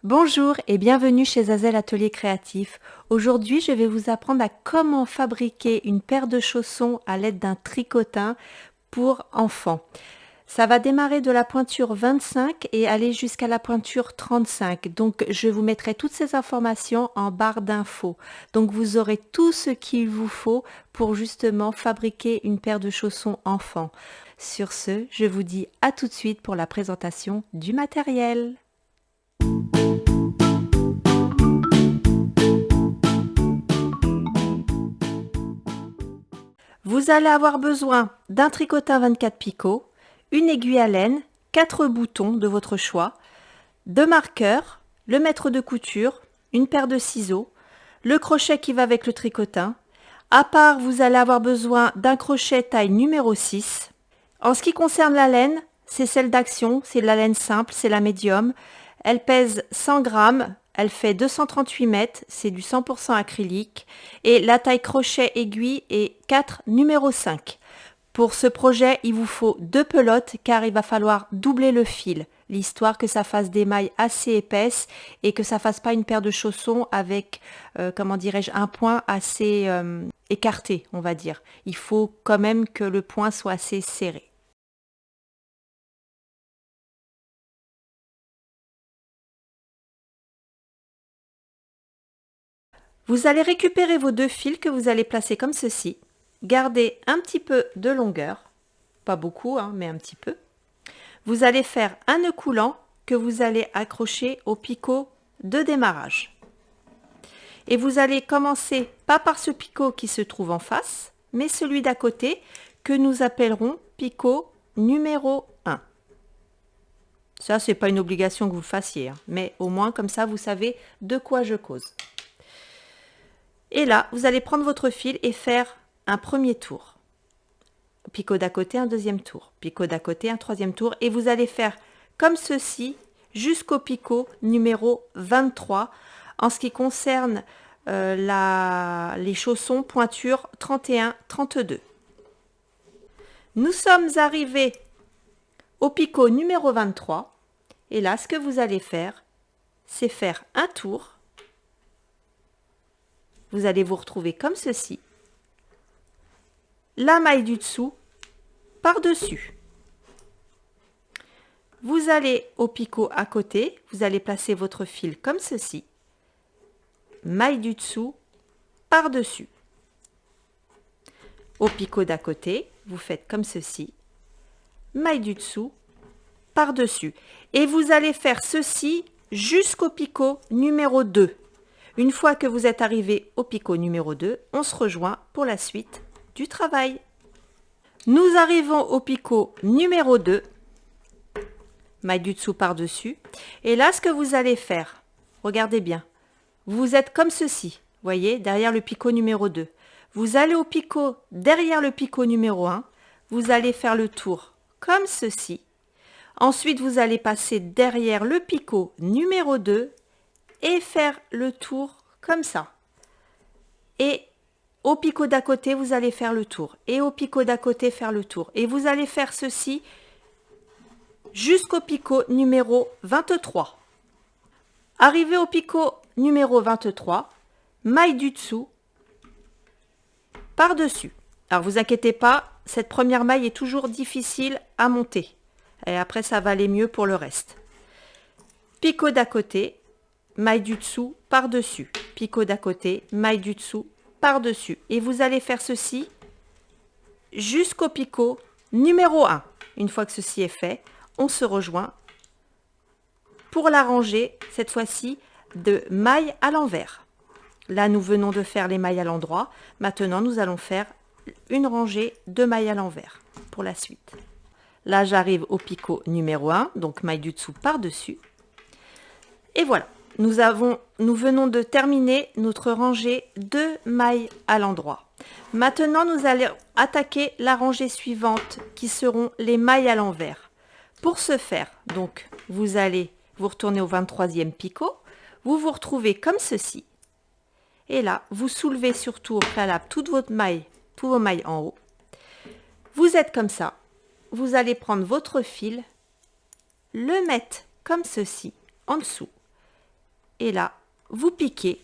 Bonjour et bienvenue chez Zazel Atelier Créatif. Aujourd'hui, je vais vous apprendre à comment fabriquer une paire de chaussons à l'aide d'un tricotin pour enfants. Ça va démarrer de la pointure 25 et aller jusqu'à la pointure 35. Donc, je vous mettrai toutes ces informations en barre d'infos. Donc, vous aurez tout ce qu'il vous faut pour justement fabriquer une paire de chaussons enfants. Sur ce, je vous dis à tout de suite pour la présentation du matériel. Vous allez avoir besoin d'un tricotin 24 picots, une aiguille à laine, 4 boutons de votre choix, 2 marqueurs, le mètre de couture, une paire de ciseaux, le crochet qui va avec le tricotin. À part, vous allez avoir besoin d'un crochet taille numéro 6. En ce qui concerne la laine, c'est celle d'Action, c'est la laine simple, c'est la médium. Elle pèse 100 grammes, elle fait 238 mètres, c'est du 100% acrylique. Et la taille crochet aiguille est 4 numéro 5. Pour ce projet, il vous faut 2 pelotes car il va falloir doubler le fil, l'histoire que ça fasse des mailles assez épaisses et que ça fasse pas une paire de chaussons avec, un point assez écarté, on va dire. Il faut quand même que le point soit assez serré. Vous allez récupérer vos 2 fils que vous allez placer comme ceci. Gardez un petit peu de longueur, pas beaucoup, hein, mais un petit peu. Vous allez faire un nœud coulant que vous allez accrocher au picot de démarrage. Et vous allez commencer pas par ce picot qui se trouve en face, mais celui d'à côté que nous appellerons picot numéro 1. Ça, c'est pas une obligation que vous le fassiez, hein, mais au moins comme ça, vous savez de quoi je cause. Et là, vous allez prendre votre fil et faire un premier tour. Picot d'à côté, un deuxième tour. Picot d'à côté, un troisième tour. Et vous allez faire comme ceci jusqu'au picot numéro 23 en ce qui concerne les chaussons pointure 31-32. Nous sommes arrivés au picot numéro 23. Et là, ce que vous allez faire, c'est faire un tour. Vous allez vous retrouver comme ceci. La maille du dessous par-dessus. Vous allez au picot à côté, vous allez placer votre fil comme ceci. Maille du dessous par-dessus. Au picot d'à côté, vous faites comme ceci. Maille du dessous par-dessus. Et vous allez faire ceci jusqu'au picot numéro 2. Une fois que vous êtes arrivé au picot numéro 2, on se rejoint pour la suite du travail. Nous arrivons au picot numéro 2, maille du dessous par-dessus. Et là, ce que vous allez faire, regardez bien, vous êtes comme ceci, voyez, derrière le picot numéro 2. Vous allez au picot derrière le picot numéro 1, vous allez faire le tour comme ceci. Ensuite, vous allez passer derrière le picot numéro 2 et faire le tour comme ça. Et au picot d'à côté, vous allez faire le tour. Et au picot d'à côté, faire le tour. Et vous allez faire ceci jusqu'au picot numéro 23. Arrivé au picot numéro 23, maille du dessous par-dessus. Alors vous inquiétez pas, cette première maille est toujours difficile à monter. Et après, ça va aller mieux pour le reste. Picot d'à côté, maille du dessous par-dessus. Picot d'à côté, maille du dessous par-dessus. Et vous allez faire ceci jusqu'au picot numéro 1. Une fois que ceci est fait, on se rejoint pour la rangée, cette fois-ci, de mailles à l'envers. Là, nous venons de faire les mailles à l'endroit. Maintenant, nous allons faire une rangée de mailles à l'envers pour la suite. Là, j'arrive au picot numéro 1, donc maille du dessous par-dessus. Et voilà, nous venons de terminer notre rangée de mailles à l'endroit. Maintenant, nous allons attaquer la rangée suivante qui seront les mailles à l'envers. Pour ce faire, donc, vous allez vous retourner au 23e picot, vous vous retrouvez comme ceci. Et là, vous soulevez surtout au préalable toutes vos mailles en haut. Vous êtes comme ça. Vous allez prendre votre fil, le mettre comme ceci en dessous Et là, vous piquez,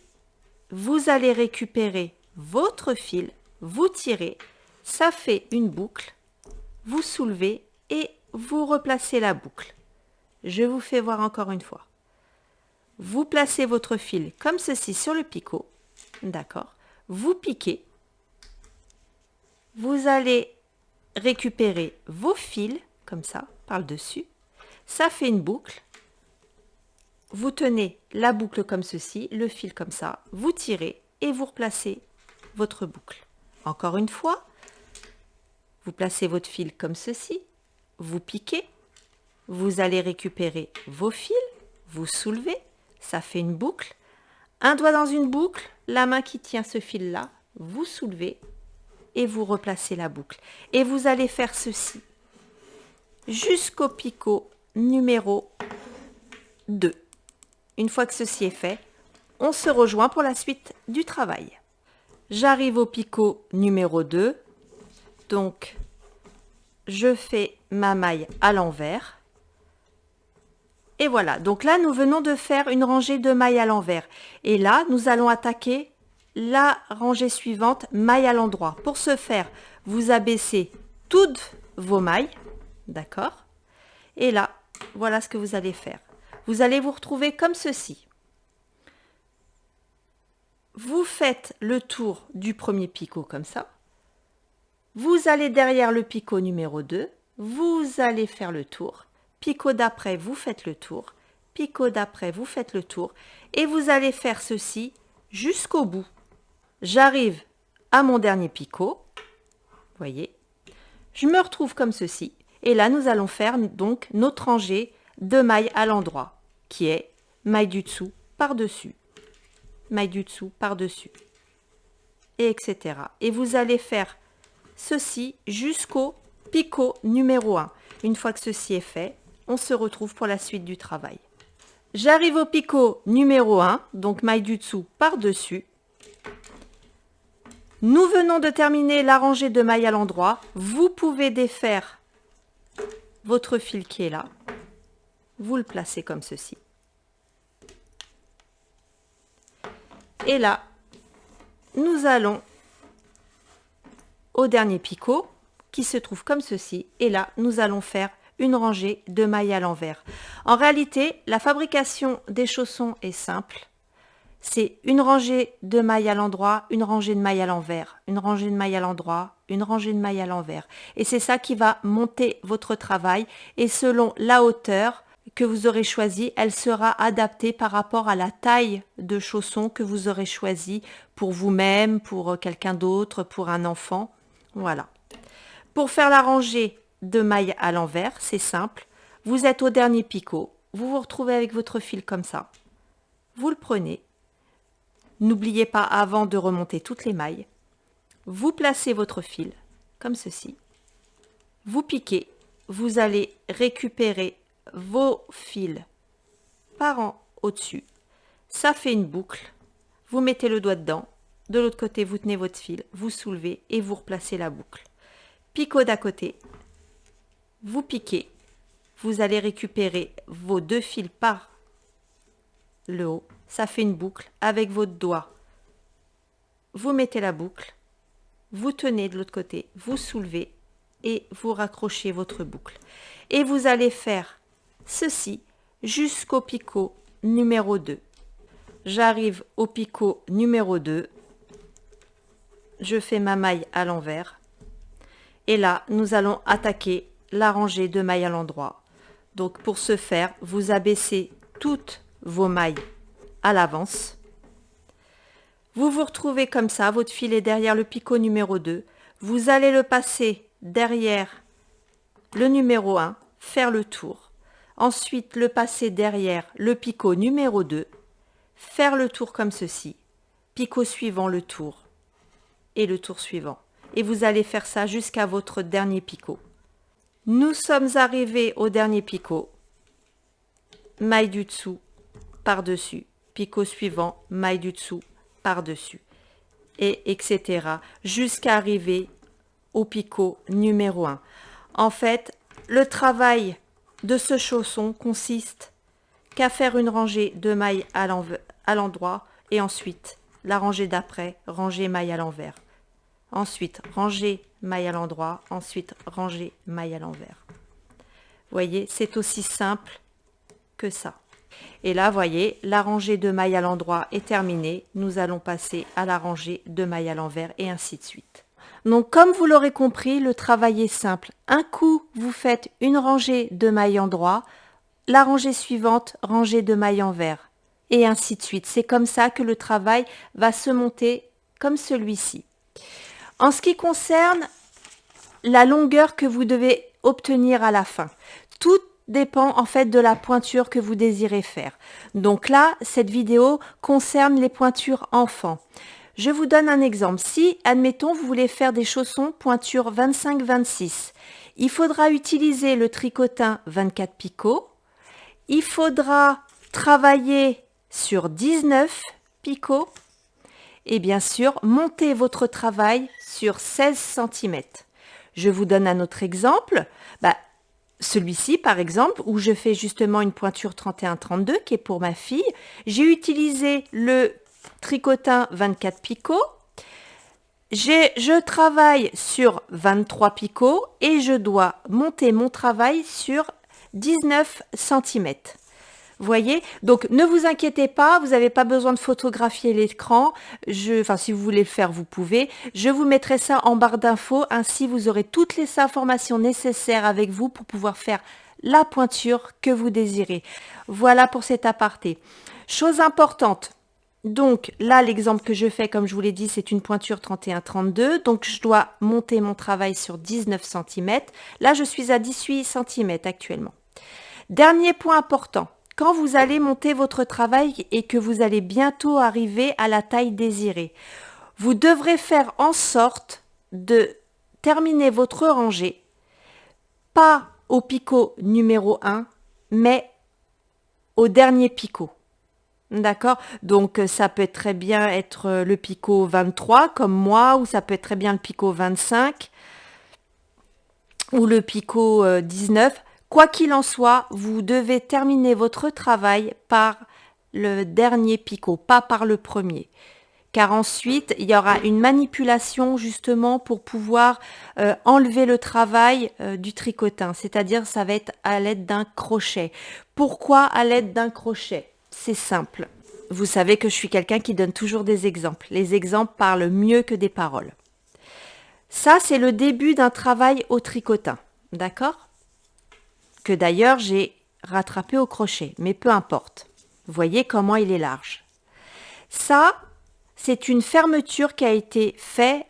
vous allez récupérer votre fil, vous tirez, ça fait une boucle, vous soulevez et vous replacez la boucle. Je vous fais voir encore une fois. Vous placez votre fil comme ceci sur le picot, d'accord? Vous piquez, vous allez récupérer vos fils, comme ça, par le dessus, ça fait une boucle, vous tenez la boucle comme ceci, le fil comme ça, vous tirez et vous replacez votre boucle. Encore une fois, vous placez votre fil comme ceci, vous piquez, vous allez récupérer vos fils, vous soulevez, ça fait une boucle, un doigt dans une boucle, la main qui tient ce fil-là, vous soulevez et vous replacez la boucle. Et vous allez faire ceci jusqu'au picot numéro 2. Une fois que ceci est fait, on se rejoint pour la suite du travail. J'arrive au picot numéro 2, donc je fais ma maille à l'envers. Et voilà, donc là nous venons de faire une rangée de mailles à l'envers. Et là, nous allons attaquer la rangée suivante, maille à l'endroit. Pour ce faire, vous abaissez toutes vos mailles, d'accord? Et là, voilà ce que vous allez faire. Vous allez vous retrouver comme ceci. Vous faites le tour du premier picot comme ça. Vous allez derrière le picot numéro 2. Vous allez faire le tour. Picot d'après, vous faites le tour. Picot d'après, vous faites le tour. Et vous allez faire ceci jusqu'au bout. J'arrive à mon dernier picot. Voyez. Je me retrouve comme ceci. Et là, nous allons faire donc notre rangée de mailles à l'endroit, qui est maille du dessous par-dessus, maille du dessous par-dessus, et etc. Et vous allez faire ceci jusqu'au picot numéro 1. Une fois que ceci est fait, on se retrouve pour la suite du travail. J'arrive au picot numéro 1, donc maille du dessous par-dessus. Nous venons de terminer la rangée de mailles à l'endroit. Vous pouvez défaire votre fil qui est là. Vous le placez comme ceci. Et là, nous allons au dernier picot qui se trouve comme ceci. Et là, nous allons faire une rangée de mailles à l'envers. En réalité, la fabrication des chaussons est simple. C'est une rangée de mailles à l'endroit, une rangée de mailles à l'envers, une rangée de mailles à l'endroit, une rangée de mailles à l'envers. Et c'est ça qui va monter votre travail. Et selon la hauteur que vous aurez choisie, elle sera adaptée par rapport à la taille de chaussons que vous aurez choisi pour vous-même, pour quelqu'un d'autre, pour un enfant. Voilà. Pour faire la rangée de mailles à l'envers, c'est simple. Vous êtes au dernier picot, vous vous retrouvez avec votre fil comme ça. Vous le prenez. N'oubliez pas avant de remonter toutes les mailles. Vous placez votre fil comme ceci. Vous piquez. Vous allez récupérer vos fils par en au-dessus. Ça fait une boucle. Vous mettez le doigt dedans. De l'autre côté, vous tenez votre fil. Vous soulevez et vous replacez la boucle. Picot d'à côté. Vous piquez. Vous allez récupérer vos deux fils par le haut. Ça fait une boucle avec votre doigt. Vous mettez la boucle, vous tenez de l'autre côté, vous soulevez et vous raccrochez votre boucle. Et vous allez faire ceci jusqu'au picot numéro 2. J'arrive au picot numéro 2. Je fais ma maille à l'envers. Et là, nous allons attaquer la rangée de mailles à l'endroit. Donc pour ce faire, vous abaissez toutes vos mailles à l'avance. Vous vous retrouvez comme ça, votre fil est derrière le picot numéro 2. Vous allez le passer derrière le numéro 1, faire le tour. Ensuite, le passer derrière le picot numéro 2, faire le tour comme ceci. Picot suivant, le tour et le tour suivant. Et vous allez faire ça jusqu'à votre dernier picot. Nous sommes arrivés au dernier picot. Maille du dessous par-dessus. Picot suivant, maille du dessous par-dessus, et etc. jusqu'à arriver au picot numéro 1. En fait, le travail de ce chausson consiste qu'à faire une rangée de mailles à l'endroit et ensuite la rangée d'après, rangée maille à l'envers. Ensuite, rangée maille à l'endroit, ensuite rangée maille à l'envers. Voyez, c'est aussi simple que ça. Et là, voyez, la rangée de mailles à l'endroit est terminée. Nous allons passer à la rangée de mailles à l'envers et ainsi de suite. Donc, comme vous l'aurez compris, le travail est simple. Un coup, vous faites une rangée de mailles endroit, la rangée suivante, rangée de mailles envers, et ainsi de suite. C'est comme ça que le travail va se monter comme celui-ci. En ce qui concerne la longueur que vous devez obtenir à la fin, tout dépend en fait de la pointure que vous désirez faire. Donc là, cette vidéo concerne les pointures enfants. Je vous donne un exemple. Si, admettons, vous voulez faire des chaussons pointure 25-26, il faudra utiliser le tricotin 24 picots. Il faudra travailler sur 19 picots et bien sûr, monter votre travail sur 16 cm. Je vous donne un autre exemple. Celui-ci, par exemple, où je fais justement une pointure 31-32 qui est pour ma fille. J'ai utilisé le tricotin 24 picots. Je travaille sur 23 picots et je dois monter mon travail sur 19 cm. Voyez, donc ne vous inquiétez pas, vous n'avez pas besoin de photographier l'écran. Si vous voulez le faire, vous pouvez. Je vous mettrai ça en barre d'infos, ainsi vous aurez toutes les informations nécessaires avec vous pour pouvoir faire la pointure que vous désirez. Voilà pour cet aparté. Chose importante. Donc là, l'exemple que je fais, comme je vous l'ai dit, c'est une pointure 31-32. Donc je dois monter mon travail sur 19 cm. Là, je suis à 18 cm actuellement. Dernier point important. Quand vous allez monter votre travail et que vous allez bientôt arriver à la taille désirée, vous devrez faire en sorte de terminer votre rangée, pas au picot numéro 1, mais au dernier picot. D'accord? Donc ça peut très bien être le picot 23 comme moi, ou ça peut être très bien le picot 25 ou le picot 19. Quoi qu'il en soit, vous devez terminer votre travail par le dernier picot, pas par le premier. Car ensuite, il y aura une manipulation justement pour pouvoir enlever le travail du tricotin. C'est-à-dire, ça va être à l'aide d'un crochet. Pourquoi à l'aide d'un crochet? C'est simple. Vous savez que je suis quelqu'un qui donne toujours des exemples. Les exemples parlent mieux que des paroles. Ça, c'est le début d'un travail au tricotin. D'accord? Que d'ailleurs j'ai rattrapé au crochet, mais peu importe. Vous voyez comment il est large. Ça, c'est une fermeture qui a été faite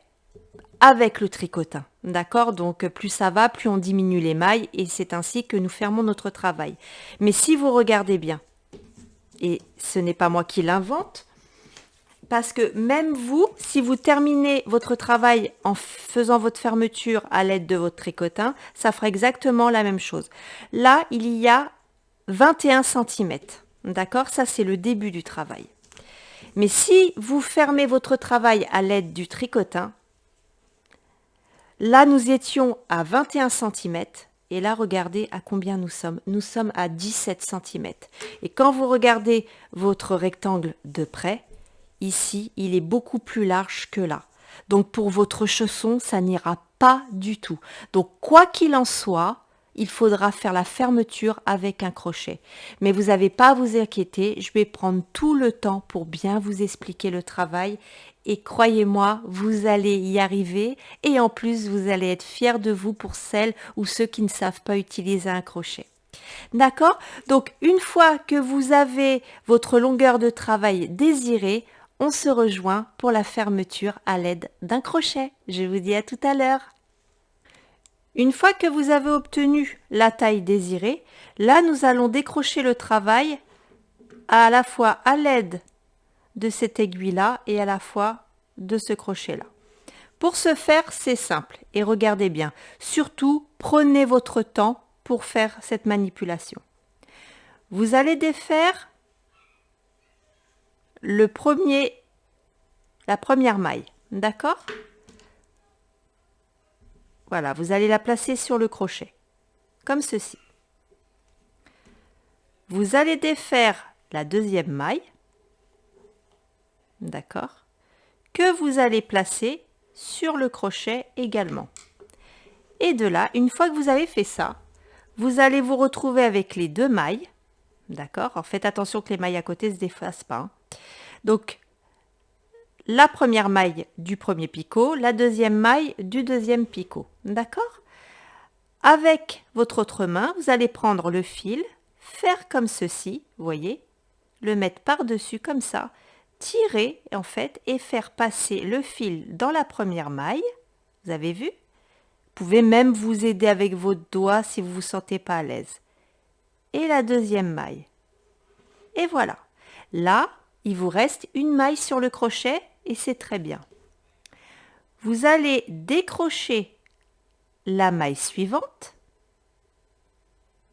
avec le tricotin. D'accord? Donc plus ça va, plus on diminue les mailles et c'est ainsi que nous fermons notre travail. Mais si vous regardez bien, et ce n'est pas moi qui l'invente, parce que même vous, si vous terminez votre travail en faisant votre fermeture à l'aide de votre tricotin, ça fera exactement la même chose. Là, il y a 21 cm. D'accord? Ça, c'est le début du travail. Mais si vous fermez votre travail à l'aide du tricotin, là, nous étions à 21 cm. Et là, regardez à combien nous sommes. Nous sommes à 17 cm. Et quand vous regardez votre rectangle de près, ici, il est beaucoup plus large que là. Donc, pour votre chausson, ça n'ira pas du tout. Donc, quoi qu'il en soit, il faudra faire la fermeture avec un crochet. Mais vous n'avez pas à vous inquiéter, je vais prendre tout le temps pour bien vous expliquer le travail. Et croyez-moi, vous allez y arriver. Et en plus, vous allez être fiers de vous pour celles ou ceux qui ne savent pas utiliser un crochet. D'accord? Donc, une fois que vous avez votre longueur de travail désirée, on se rejoint pour la fermeture à l'aide d'un crochet. Je vous dis à tout à l'heure. Une fois que vous avez obtenu la taille désirée, là nous allons décrocher le travail à la fois à l'aide de cette aiguille-là et à la fois de ce crochet-là. Pour ce faire, c'est simple et regardez bien. Surtout, prenez votre temps pour faire cette manipulation. Vous allez défaire la première maille, d'accord? Voilà, vous allez la placer sur le crochet, comme ceci. Vous allez défaire la deuxième maille, d'accord, que vous allez placer sur le crochet également. Et de là, une fois que vous avez fait ça, vous allez vous retrouver avec les deux mailles, d'accord. Alors faites attention que les mailles à côté ne se défassent pas, hein. Donc, la première maille du premier picot, la deuxième maille du deuxième picot, d'accord. Avec votre autre main, vous allez prendre le fil, faire comme ceci, vous voyez, le mettre par-dessus comme ça, tirer en fait et faire passer le fil dans la première maille. Vous avez vu? Vous pouvez même vous aider avec votre doigt si vous ne vous sentez pas à l'aise. Et la deuxième maille. Et voilà. Là, il vous reste une maille sur le crochet et c'est très bien. Vous allez décrocher la maille suivante,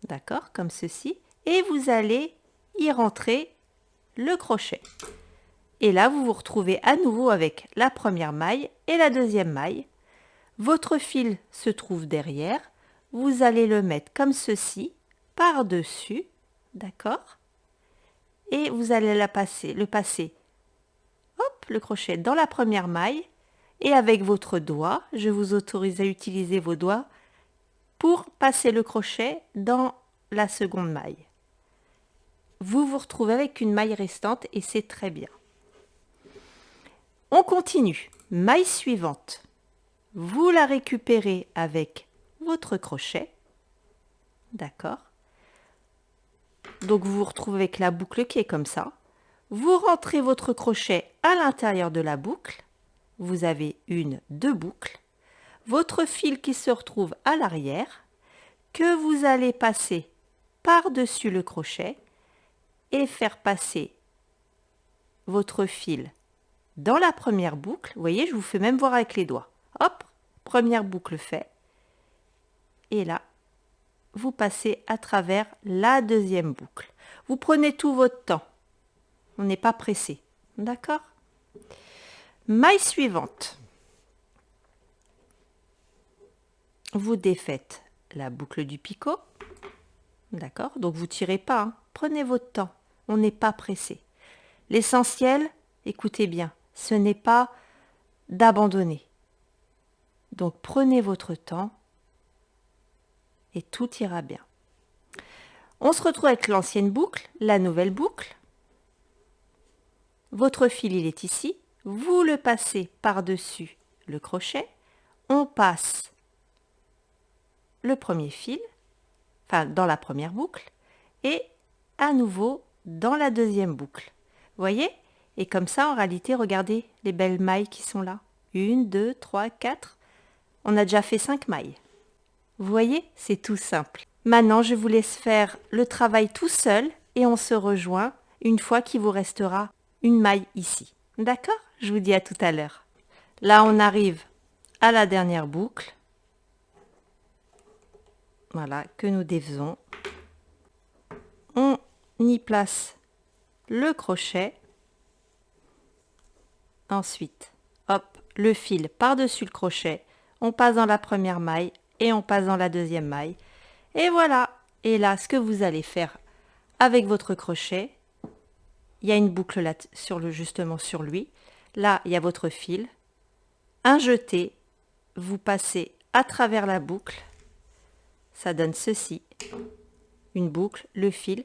d'accord, comme ceci, et vous allez y rentrer le crochet. Et là, vous vous retrouvez à nouveau avec la première maille et la deuxième maille. Votre fil se trouve derrière. Vous allez le mettre comme ceci, par-dessus, d'accord? Et vous allez le passer, hop, le crochet dans la première maille. Et avec votre doigt, je vous autorise à utiliser vos doigts pour passer le crochet dans la seconde maille. Vous vous retrouvez avec une maille restante et c'est très bien. On continue. Maille suivante. Vous la récupérez avec votre crochet. D'accord. Donc vous vous retrouvez avec la boucle qui est comme ça. Vous rentrez votre crochet à l'intérieur de la boucle. Vous avez deux boucles. Votre fil qui se retrouve à l'arrière, que vous allez passer par-dessus le crochet et faire passer votre fil dans la première boucle. Vous voyez, je vous fais même voir avec les doigts. Hop, première boucle faite. Et là, vous passez à travers la deuxième boucle. Vous prenez tout votre temps. On n'est pas pressé. D'accord? Maille suivante. Vous défaites la boucle du picot. D'accord? Donc vous ne tirez pas, hein. Prenez votre temps. On n'est pas pressé. L'essentiel, écoutez bien, ce n'est pas d'abandonner. Donc prenez votre temps et tout ira bien. On se retrouve avec l'ancienne boucle, la nouvelle boucle. Votre fil, il est ici. Vous le passez par-dessus le crochet. On passe le premier fil, enfin dans la première boucle, et à nouveau dans la deuxième boucle. Vous voyez? Et comme ça, en réalité, regardez les belles mailles qui sont là. 1, 2, 3, 4. On a déjà fait 5 mailles. Vous voyez? C'est tout simple. Maintenant, je vous laisse faire le travail tout seul et on se rejoint une fois qu'il vous restera une maille ici. D'accord? Je vous dis à tout à l'heure. Là, on arrive à la dernière boucle. Voilà, que nous défaisons. On y place le crochet. Ensuite, hop, le fil par-dessus le crochet. On passe dans la première maille et on passe dans la deuxième maille. Et voilà. Et là, ce que vous allez faire avec votre crochet, il y a une boucle là justement sur lui. Là, il y a votre fil. Un jeté, vous passez à travers la boucle. Ça donne ceci. Une boucle, le fil.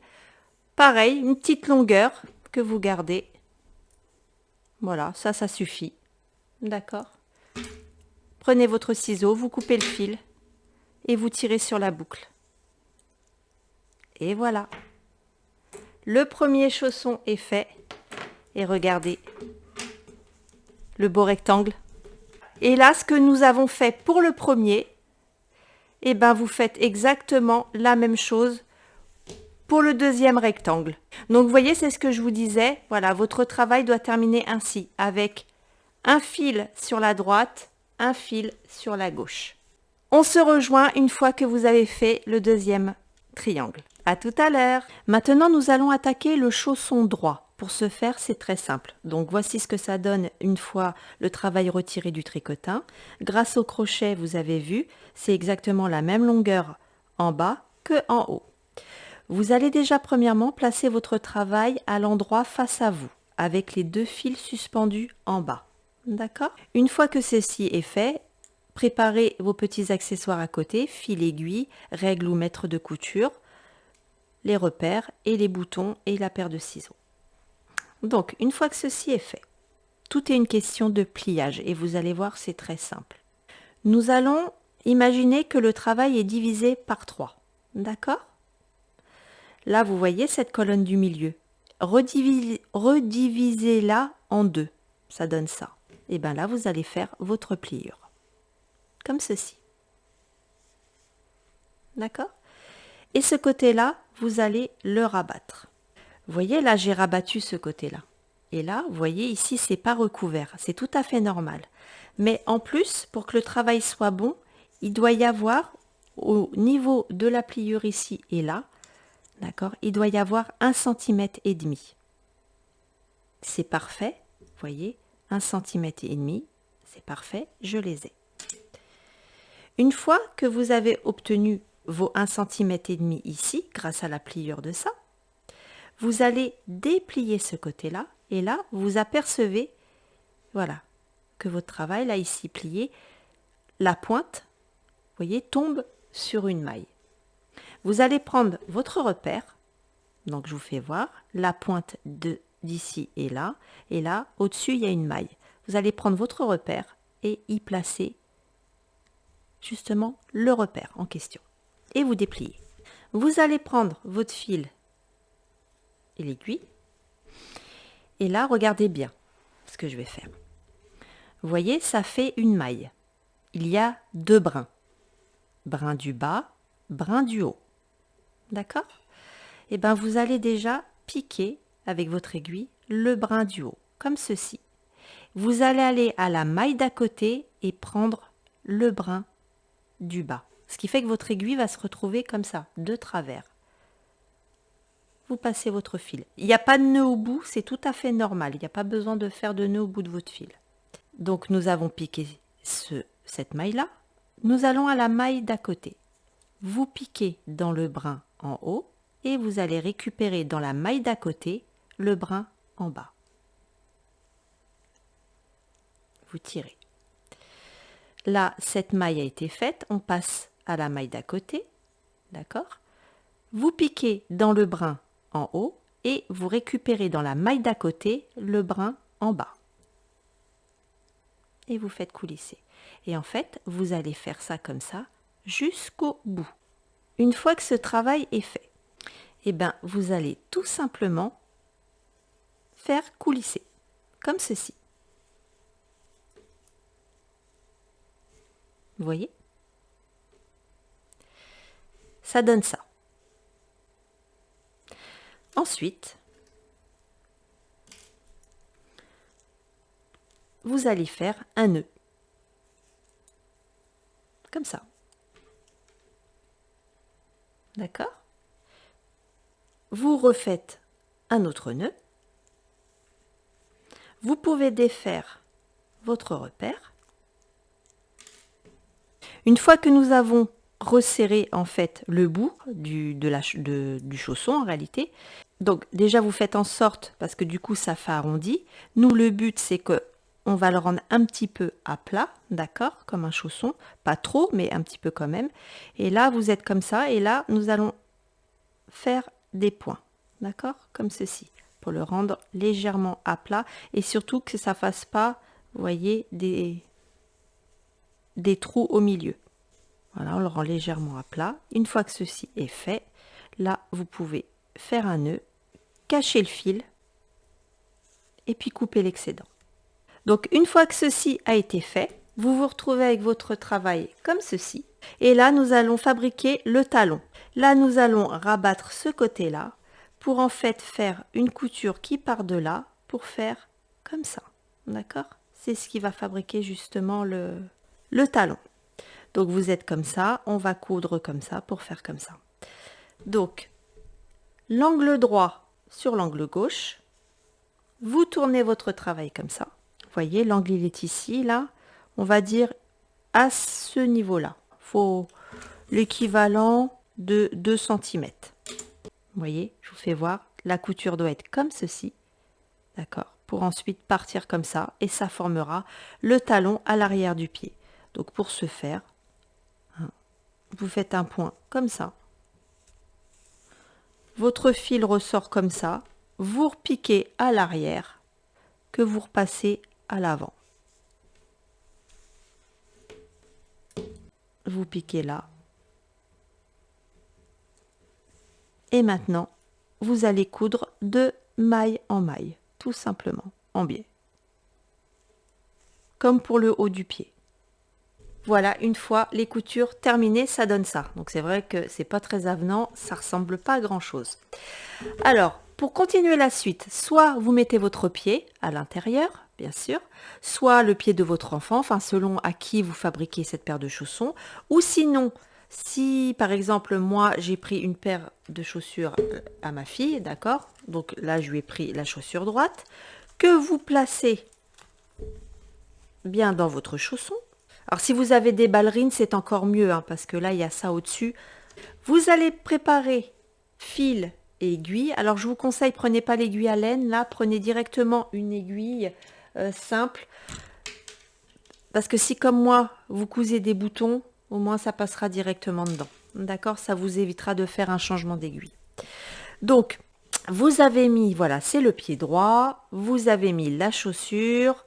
Pareil, une petite longueur que vous gardez. Voilà, ça suffit. D'accord? Prenez votre ciseau, vous coupez le fil et vous tirez sur la boucle. Et voilà. Le premier chausson est fait. Et regardez le beau rectangle. Et là, ce que nous avons fait pour le premier, eh ben, vous faites exactement la même chose pour le deuxième rectangle. Donc, vous voyez, c'est ce que je vous disais. Voilà, votre travail doit terminer ainsi, avec un fil sur la droite, un fil sur la gauche. On se rejoint une fois que vous avez fait le deuxième triangle. À tout à l'heure. Maintenant, nous allons attaquer le chausson droit. Pour ce faire, c'est très simple. Donc, voici ce que ça donne une fois le travail retiré du tricotin. Grâce au crochet, vous avez vu, c'est exactement la même longueur en bas que en haut. Vous allez déjà premièrement placer votre travail à l'endroit face à vous, avec les 2 fils suspendus en bas. D'accord? Une fois que ceci est fait, préparez vos petits accessoires à côté, fil aiguille, règle ou maître de couture, les repères et les boutons et la paire de ciseaux. Donc, une fois que ceci est fait, tout est une question de pliage et vous allez voir, c'est très simple. Nous allons imaginer que le travail est divisé par 3. D'accord? Là, vous voyez cette colonne du milieu. Redivisez-la en 2. Ça donne ça. Et bien là, vous allez faire votre pliure. Comme ceci. D'accord? Et ce côté-là, vous allez le rabattre. Vous voyez, là, j'ai rabattu ce côté-là. Et là, vous voyez, ici, c'est pas recouvert. C'est tout à fait normal. Mais en plus, pour que le travail soit bon, il doit y avoir, au niveau de la pliure ici et là, d'accord, il doit y avoir 1,5 cm. C'est parfait, vous voyez, 1,5 cm, c'est parfait, je les ai. Une fois que vous avez obtenu vos 1,5 cm ici, grâce à la pliure de ça, vous allez déplier ce côté-là, et là, vous apercevez, voilà, que votre travail, là, ici, plié, la pointe, vous voyez, tombe sur une maille. Vous allez prendre votre repère, donc je vous fais voir, la pointe d'ici et là, au-dessus, il y a une maille. Vous allez prendre votre repère et y placer justement le repère en question. Et vous dépliez. Vous allez prendre votre fil et l'aiguille. Et là, regardez bien ce que je vais faire. Vous voyez, ça fait une maille. Il y a 2 brins. Brin du bas, brin du haut. D'accord? Et bien, vous allez déjà piquer avec votre aiguille le brin du haut, comme ceci. Vous allez aller à la maille d'à côté et prendre le brin du bas. Ce qui fait que votre aiguille va se retrouver comme ça, de travers. Vous passez votre fil. Il n'y a pas de nœud au bout, c'est tout à fait normal. Il n'y a pas besoin de faire de nœud au bout de votre fil. Donc nous avons piqué cette maille-là. Nous allons à la maille d'à côté. Vous piquez dans le brin en haut et vous allez récupérer dans la maille d'à côté le brin en bas. Vous tirez. Là, cette maille a été faite, on passe à la maille d'à côté, d'accord? Vous piquez dans le brin en haut et vous récupérez dans la maille d'à côté le brin en bas. Et vous faites coulisser. Et en fait, vous allez faire ça comme ça jusqu'au bout. Une fois que ce travail est fait, eh bien, vous allez tout simplement faire coulisser, comme ceci. Vous voyez? Ça donne ça. Ensuite, vous allez faire un nœud. Comme ça. D'accord? Vous refaites un autre nœud. Vous pouvez défaire votre repère. Une fois que nous avons resserré en fait le bout du chausson en réalité, donc déjà vous faites en sorte, parce que du coup ça fait arrondi, nous le but c'est que on va le rendre un petit peu à plat, d'accord, comme un chausson, pas trop mais un petit peu quand même, et là vous êtes comme ça, et là nous allons faire des points, d'accord, comme ceci, pour le rendre légèrement à plat, et surtout que ça fasse pas, vous voyez, des trous au milieu. Voilà, on le rend légèrement à plat. Une fois que ceci est fait, là, vous pouvez faire un nœud, cacher le fil et puis couper l'excédent. Donc, une fois que ceci a été fait, vous vous retrouvez avec votre travail comme ceci. Et là, nous allons fabriquer le talon. Là, nous allons rabattre ce côté-là pour en fait faire une couture qui part de là pour faire comme ça. D'accord? C'est ce qui va fabriquer justement le talon. Donc vous êtes comme ça, on va coudre comme ça pour faire comme ça. Donc, l'angle droit sur l'angle gauche, vous tournez votre travail comme ça. Vous voyez, l'angle il est ici, là. On va dire à ce niveau-là. Il faut l'équivalent de 2 cm. Vous voyez, je vous fais voir, la couture doit être comme ceci, d'accord, pour ensuite partir comme ça, et ça formera le talon à l'arrière du pied. Donc pour ce faire, hein, vous faites un point comme ça, votre fil ressort comme ça, vous repiquez à l'arrière, que vous repassez à l'avant. Vous piquez là. Et maintenant, vous allez coudre de maille en maille, tout simplement, en biais. Comme pour le haut du pied. Voilà, une fois les coutures terminées, ça donne ça. Donc c'est vrai que c'est pas très avenant, ça ressemble pas à grand chose. Alors, pour continuer la suite, soit vous mettez votre pied à l'intérieur, bien sûr, soit le pied de votre enfant, enfin selon à qui vous fabriquez cette paire de chaussons, ou sinon, si par exemple moi j'ai pris une paire de chaussures à ma fille, d'accord, donc là je lui ai pris la chaussure droite, que vous placez bien dans votre chausson. Alors si vous avez des ballerines, c'est encore mieux, hein, parce que là il y a ça au-dessus. Vous allez préparer fil et aiguille. Alors je vous conseille, prenez pas l'aiguille à laine, là prenez directement une aiguille simple, parce que si comme moi vous cousez des boutons, au moins ça passera directement dedans, d'accord, ça vous évitera de faire un changement d'aiguille. Donc vous avez mis, voilà, c'est le pied droit, vous avez mis la chaussure,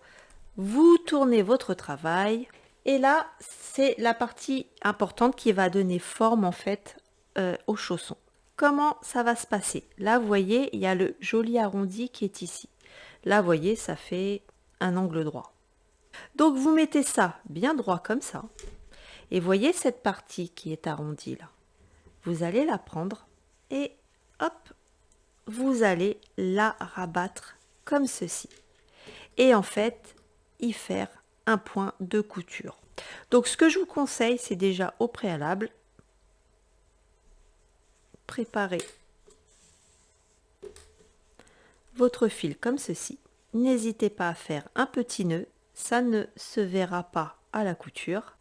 vous tournez votre travail, et là c'est la partie importante qui va donner forme en fait au chausson. Comment ça va se passer? Là, vous voyez, il y a le joli arrondi qui est ici. Là, vous voyez, ça fait un angle droit. Donc, vous mettez ça bien droit comme ça. Et voyez cette partie qui est arrondie là. Vous allez la prendre et hop, vous allez la rabattre comme ceci. Et en fait, y faire un point de couture. Donc, ce que je vous conseille, c'est déjà au préalable, préparer votre fil comme ceci. N'hésitez pas à faire un petit nœud, ça ne se verra pas à la couture.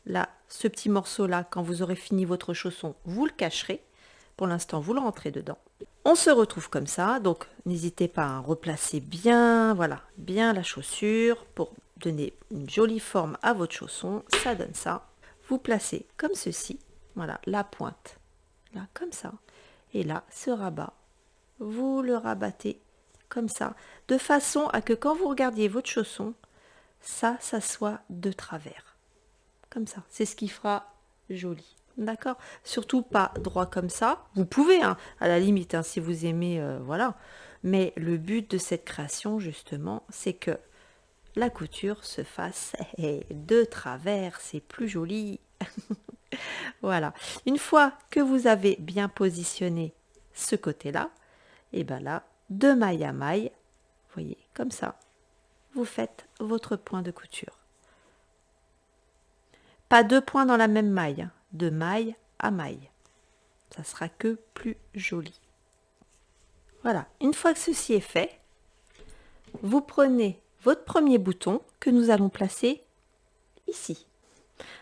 Là, ce petit morceau là, quand vous aurez fini votre chausson, vous le cacherez. Pour l'instant, vous le rentrez dedans. On se retrouve comme ça, donc n'hésitez pas à replacer bien, voilà, bien la chaussure pour donner une jolie forme à votre chausson. Ça donne ça. Vous placez comme ceci, voilà, la pointe, là, comme ça. Et là, ce rabat, vous le rabattez comme ça, de façon à que quand vous regardiez votre chausson, ça soit de travers. Comme ça, c'est ce qui fera joli. D'accord? Surtout pas droit comme ça. Vous pouvez, hein, à la limite, hein, si vous aimez, voilà. Mais le but de cette création, justement, c'est que la couture se fasse de travers. C'est plus joli. Voilà. Une fois que vous avez bien positionné ce côté-là, et bien là, de maille à maille, vous voyez, comme ça, vous faites votre point de couture. Pas deux points dans la même maille, hein, de maille à maille. Ça sera que plus joli. Voilà, une fois que ceci est fait, vous prenez votre premier bouton que nous allons placer ici.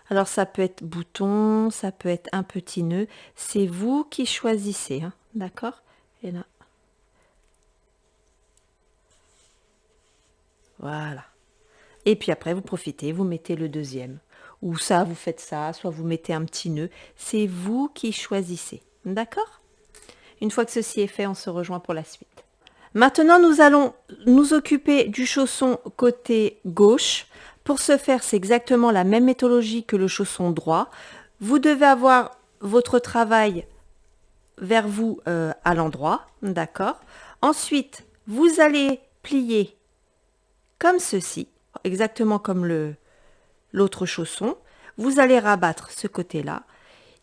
Alors ça peut être bouton, ça peut être un petit nœud, c'est vous qui choisissez, hein, d'accord? Et là, voilà. Et puis après, vous profitez, vous mettez le deuxième. Ou ça, vous faites ça, soit vous mettez un petit nœud. C'est vous qui choisissez. D'accord? Une fois que ceci est fait, on se rejoint pour la suite. Maintenant, nous allons nous occuper du chausson côté gauche. Pour ce faire, c'est exactement la même méthodologie que le chausson droit. Vous devez avoir votre travail vers vous à l'endroit. D'accord? Ensuite, vous allez plier comme ceci, exactement comme l'autre chausson. Vous allez rabattre ce côté-là.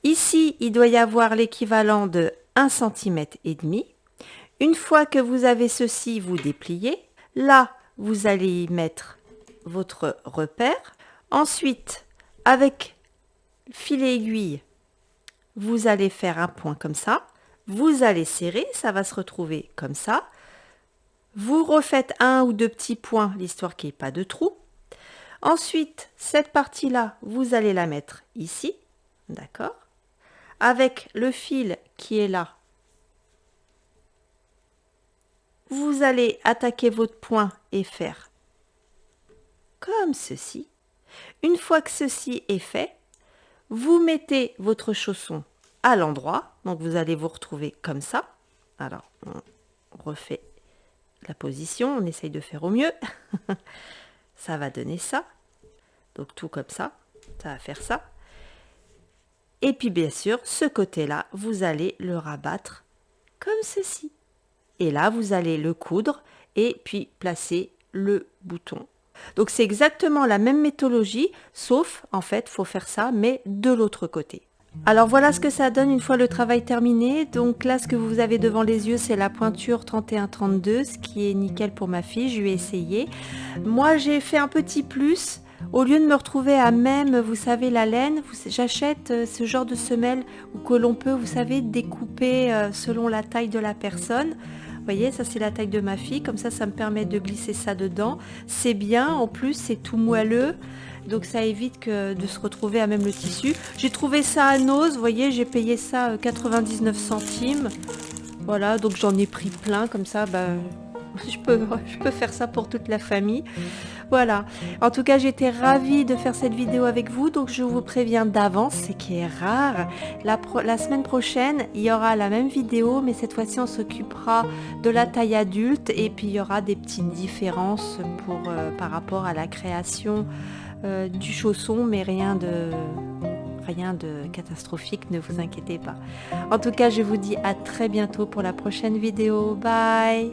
Ici, il doit y avoir l'équivalent de 1,5 cm. Une fois que vous avez ceci, vous dépliez. Là, vous allez y mettre votre repère. Ensuite, avec filet aiguille, vous allez faire un point comme ça. Vous allez serrer, ça va se retrouver comme ça. Vous refaites un ou deux petits points, l'histoire qu'il n'y ait pas de trou. Ensuite, cette partie-là, vous allez la mettre ici, d'accord? Avec le fil qui est là, vous allez attaquer votre point et faire comme ceci. Une fois que ceci est fait, vous mettez votre chausson à l'endroit. Donc vous allez vous retrouver comme ça. Alors, on refait la position, on essaye de faire au mieux. Ça va donner ça. Donc tout comme ça va faire ça. Et puis bien sûr, ce côté-là, vous allez le rabattre comme ceci. Et là, vous allez le coudre et puis placer le bouton. Donc c'est exactement la même méthodologie, sauf en fait, il faut faire ça, mais de l'autre côté. Alors voilà ce que ça donne une fois le travail terminé. Donc là, ce que vous avez devant les yeux, c'est la pointure 31-32, ce qui est nickel pour ma fille, je lui ai essayé. Moi, j'ai fait un petit plus. Au lieu de me retrouver à même, vous savez, la laine, j'achète ce genre de semelle que l'on peut, vous savez, découper selon la taille de la personne. Vous voyez, ça c'est la taille de ma fille, comme ça me permet de glisser ça dedans. C'est bien, en plus c'est tout moelleux, donc ça évite de se retrouver à même le tissu. J'ai trouvé ça à Nose, vous voyez, j'ai payé ça 99 centimes. Voilà, donc j'en ai pris plein, comme ça, je peux faire ça pour toute la famille. Voilà, en tout cas j'étais ravie de faire cette vidéo avec vous, donc je vous préviens d'avance, c'est qui est rare. La semaine prochaine, il y aura la même vidéo, mais cette fois-ci on s'occupera de la taille adulte et puis il y aura des petites différences par rapport à la création du chausson, mais rien de catastrophique, ne vous inquiétez pas. En tout cas, je vous dis à très bientôt pour la prochaine vidéo. Bye!